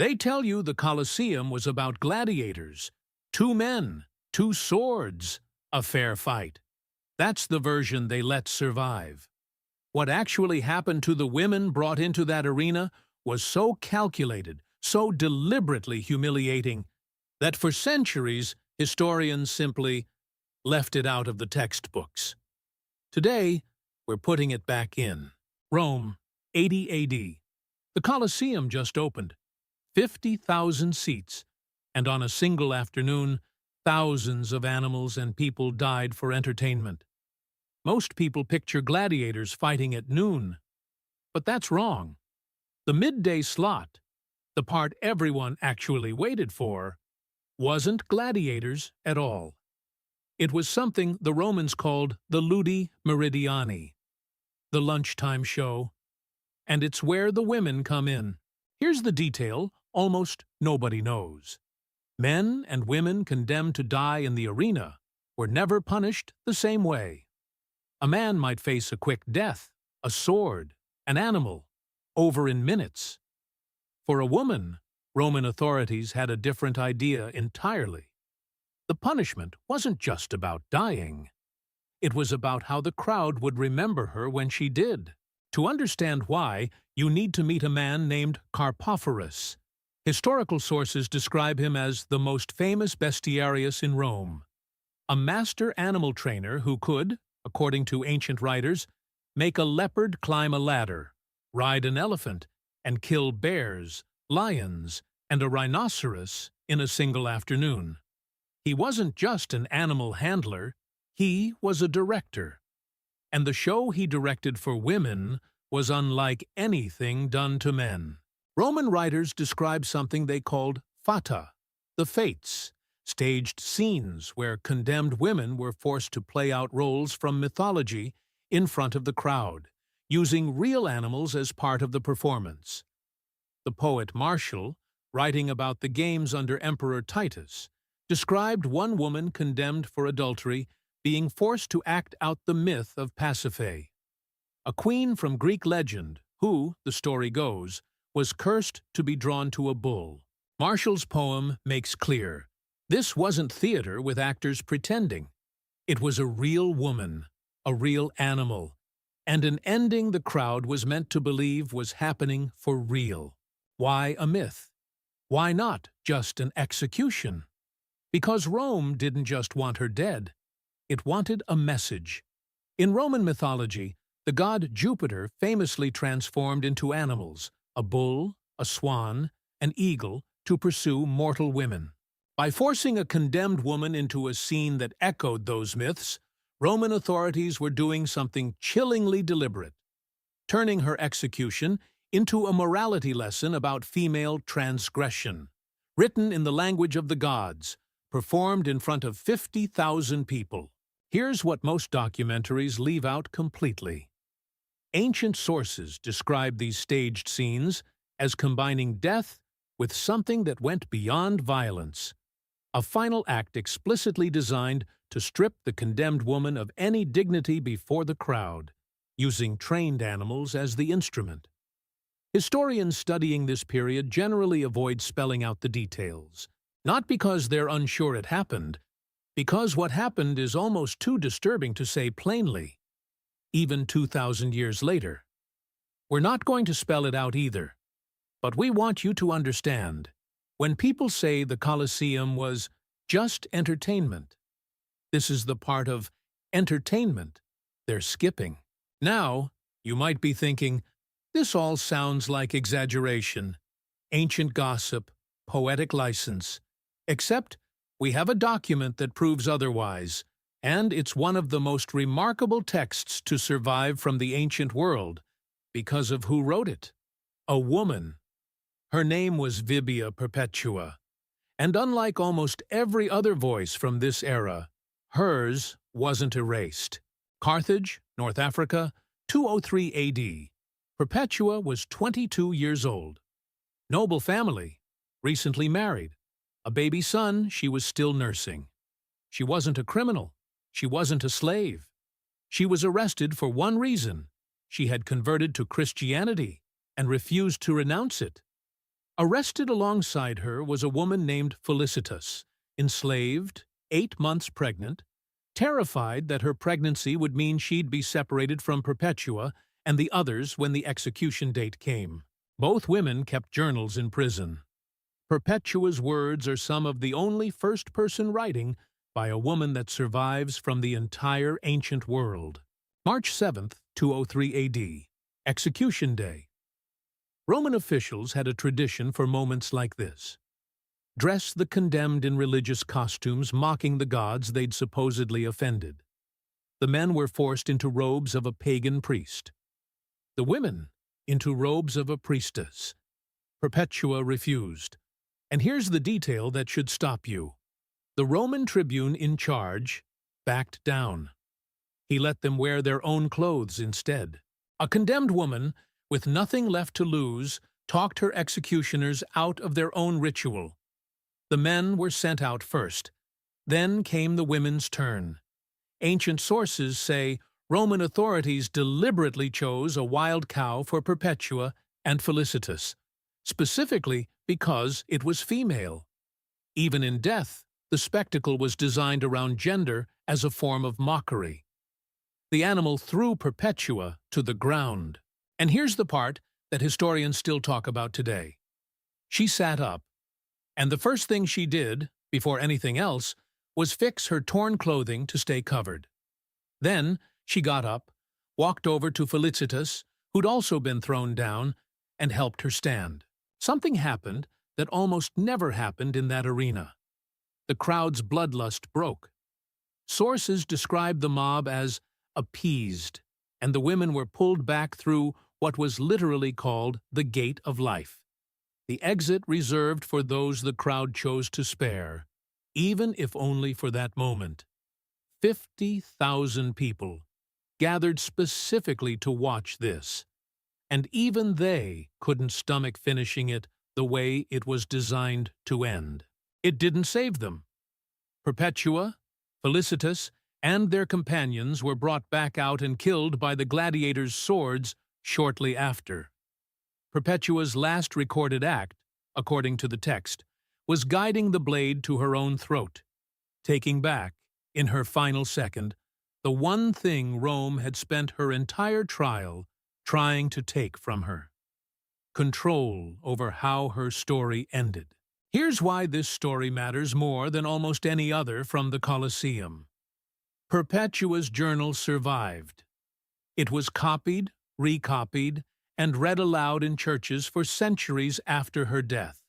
They tell you the Colosseum was about gladiators, two men, two swords, a fair fight. That's the version they let survive. What actually happened to the women brought into that arena was so calculated, so deliberately humiliating, that for centuries historians simply left it out of the textbooks. Today, we're putting it back in. Rome, 80 AD. The Colosseum just opened. 50,000 seats, and on a single afternoon, thousands of animals and people died for entertainment. Most people picture gladiators fighting at noon, but that's wrong. The midday slot, the part everyone actually waited for, wasn't gladiators at all. It was something the Romans called the ludi meridiani, the lunchtime show, and it's where the women come in. Here's the detail almost nobody knows. Men and women condemned to die in the arena were never punished the same way. A man might face a quick death, a sword, an animal, over in minutes. For a woman, Roman authorities had a different idea entirely. The punishment wasn't just about dying. It was about how the crowd would remember her when she did. To understand why, you need to meet a man named Carpophorus. Historical sources describe him as the most famous bestiarius in Rome, a master animal trainer who could, according to ancient writers, make a leopard climb a ladder, ride an elephant, and kill bears, lions, and a rhinoceros in a single afternoon. He wasn't just an animal handler, he was a director. And the show he directed for women was unlike anything done to men. Roman writers describe something they called fata, the fates, staged scenes where condemned women were forced to play out roles from mythology in front of the crowd, using real animals as part of the performance. The poet Martial, writing about the games under Emperor Titus, described one woman condemned for adultery being forced to act out the myth of Pasiphae, a queen from Greek legend who, the story goes, was cursed to be drawn to a bull. Martial's poem makes clear this wasn't theater with actors pretending. It was a real woman, a real animal, and an ending the crowd was meant to believe was happening for real. Why a myth? Why not just an execution? Because Rome didn't just want her dead. It wanted a message. In Roman mythology, the god Jupiter famously transformed into animals, a bull, a swan, an eagle, to pursue mortal women. By forcing a condemned woman into a scene that echoed those myths, Roman authorities were doing something chillingly deliberate, turning her execution into a morality lesson about female transgression, written in the language of the gods, performed in front of 50,000 people. Here's what most documentaries leave out completely. Ancient sources describe these staged scenes as combining death with something that went beyond violence, a final act explicitly designed to strip the condemned woman of any dignity before the crowd, using trained animals as the instrument. Historians studying this period generally avoid spelling out the details, not because they're unsure it happened, because what happened is almost too disturbing to say plainly, even 2,000 years later. We're not going to spell it out either, but we want you to understand, when people say the Colosseum was just entertainment, this is the part of entertainment they're skipping. Now, you might be thinking, this all sounds like exaggeration, ancient gossip, poetic license, except we have a document that proves otherwise, and it's one of the most remarkable texts to survive from the ancient world because of who wrote it. A woman. Her name was Vibia Perpetua, and unlike almost every other voice from this era, hers wasn't erased. Carthage, North Africa, 203 AD. Perpetua was 22 years old. Noble family, recently married. A baby son she was still nursing. She wasn't a criminal. She wasn't a slave. She was arrested for one reason. She had converted to Christianity and refused to renounce it. Arrested alongside her was a woman named Felicitas, enslaved, 8 months pregnant, terrified that her pregnancy would mean she'd be separated from Perpetua and the others when the execution date came. Both women kept journals in prison. Perpetua's words are some of the only first-person writing by a woman that survives from the entire ancient world. March 7th, 203 AD, Execution Day. Roman officials had a tradition for moments like this. Dress the condemned in religious costumes, mocking the gods they'd supposedly offended. The men were forced into robes of a pagan priest. The women into robes of a priestess. Perpetua refused. And here's the detail that should stop you. The Roman tribune in charge backed down. He let them wear their own clothes instead. A condemned woman, with nothing left to lose, talked her executioners out of their own ritual. The men were sent out first. Then came the women's turn. Ancient sources say Roman authorities deliberately chose a wild cow for Perpetua and Felicitas, specifically because it was female. Even in death, the spectacle was designed around gender as a form of mockery. The animal threw Perpetua to the ground. And here's the part that historians still talk about today. She sat up, and the first thing she did, before anything else, was fix her torn clothing to stay covered. Then she got up, walked over to Felicitas, who'd also been thrown down, and helped her stand. Something happened that almost never happened in that arena. The crowd's bloodlust broke. Sources describe the mob as appeased, and the women were pulled back through what was literally called the Gate of Life, the exit reserved for those the crowd chose to spare, even if only for that moment. 50,000 people gathered specifically to watch this, and even they couldn't stomach finishing it the way it was designed to end. It didn't save them. Perpetua, Felicitas, and their companions were brought back out and killed by the gladiators' swords shortly after. Perpetua's last recorded act, according to the text, was guiding the blade to her own throat, taking back, in her final second, the one thing Rome had spent her entire trial trying to take from her: control over how her story ended. Here's why this story matters more than almost any other from the Colosseum. Perpetua's journal survived. It was copied, recopied, and read aloud in churches for centuries after her death.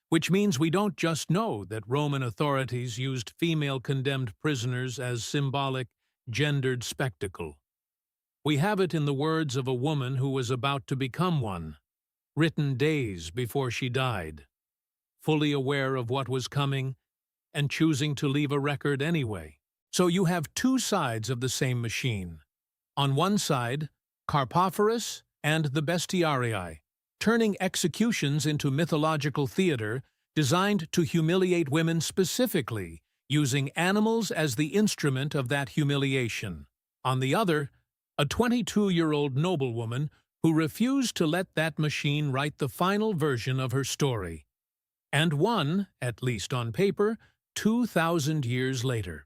Which means we don't just know that Roman authorities used female condemned prisoners as symbolic, gendered spectacle. We have it in the words of a woman who was about to become one, written days before she died, fully aware of what was coming and choosing to leave a record anyway. So you have two sides of the same machine. On one side, Carpophorus and the bestiarii, turning executions into mythological theater designed to humiliate women specifically, using animals as the instrument of that humiliation. On the other, a 22-year-old noblewoman who refused to let that machine write the final version of her story, and won, at least on paper, 2,000 years later.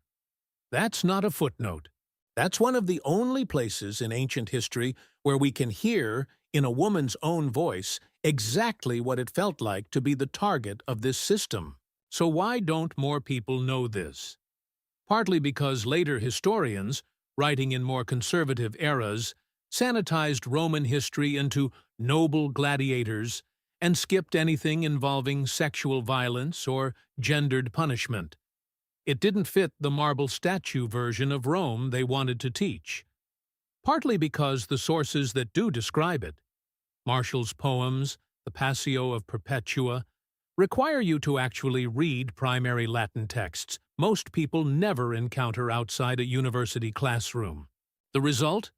That's not a footnote. That's one of the only places in ancient history where we can hear, in a woman's own voice, exactly what it felt like to be the target of this system. So why don't more people know this? Partly because later historians, writing in more conservative eras, sanitized Roman history into noble gladiators and skipped anything involving sexual violence or gendered punishment. It didn't fit the marble statue version of Rome they wanted to teach. Partly because the sources that do describe it, Martial's poems, the Passio of Perpetua, require you to actually read primary Latin texts most people never encounter outside a university classroom. The result?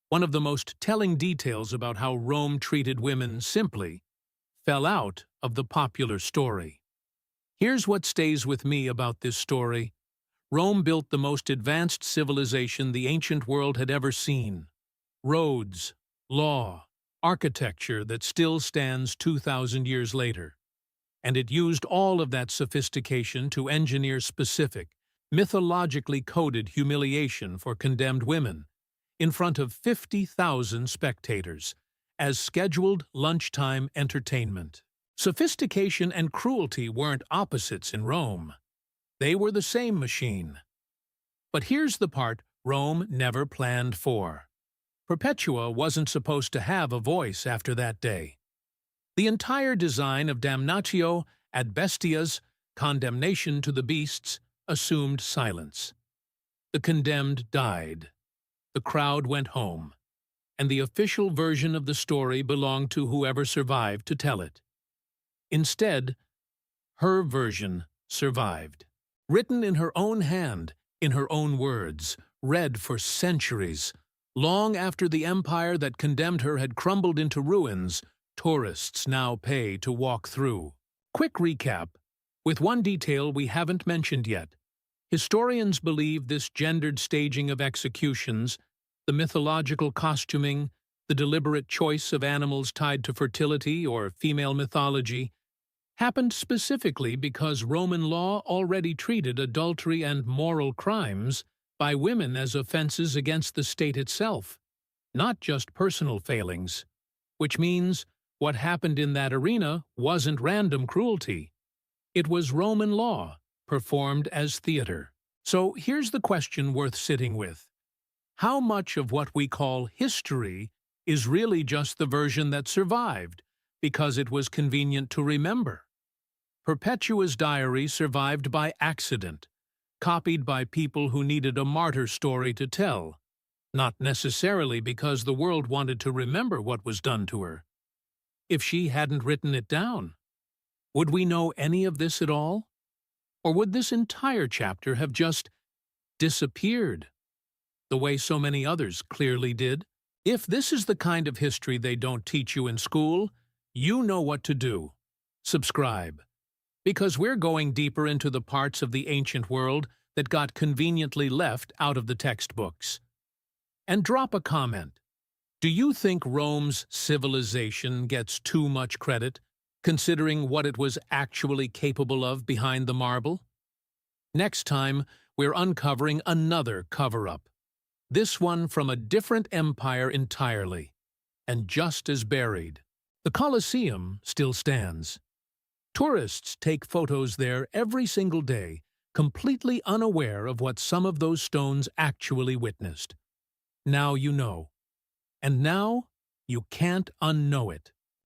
One of the most telling details about how Rome treated women simply fell out of the popular story. Here's what stays with me about this story. Rome built the most advanced civilization the ancient world had ever seen. Roads, law, architecture that still stands 2,000 years later. and it used all of that sophistication to engineer specific, mythologically coded humiliation for condemned women in front of 50,000 spectators as scheduled lunchtime entertainment. Sophistication and cruelty weren't opposites in Rome. They were the same machine. But here's the part Rome never planned for. Perpetua wasn't supposed to have a voice after that day. The entire design of damnatio ad bestias, condemnation to the beasts, assumed silence. The condemned died. The crowd went home, and the official version of the story belonged to whoever survived to tell it. Instead, her version survived. Written in her own hand, in her own words, read for centuries, long after the empire that condemned her had crumbled into ruins, tourists now pay to walk through. Quick recap, with one detail we haven't mentioned yet. Historians believe this gendered staging of executions, the mythological costuming, the deliberate choice of animals tied to fertility or female mythology, happened specifically because Roman law already treated adultery and moral crimes by women as offenses against the state itself, not just personal failings, which means what happened in that arena wasn't random cruelty. It was Roman law, performed as theater. So here's the question worth sitting with. How much of what we call history is really just the version that survived, because it was convenient to remember? Perpetua's diary survived by accident, copied by people who needed a martyr story to tell, not necessarily because the world wanted to remember what was done to her. If she hadn't written it down, would we know any of this at all? Or would this entire chapter have just disappeared, the way so many others clearly did? If this is the kind of history they don't teach you in school, you know what to do. Subscribe. Because we're going deeper into the parts of the ancient world that got conveniently left out of the textbooks. And drop a comment. Do you think Rome's civilization gets too much credit, considering what it was actually capable of behind the marble? Next time, we're uncovering another cover-up. This one from a different empire entirely, and just as buried. The Colosseum still stands. Tourists take photos there every single day, completely unaware of what some of those stones actually witnessed. Now you know. And now you can't unknow it.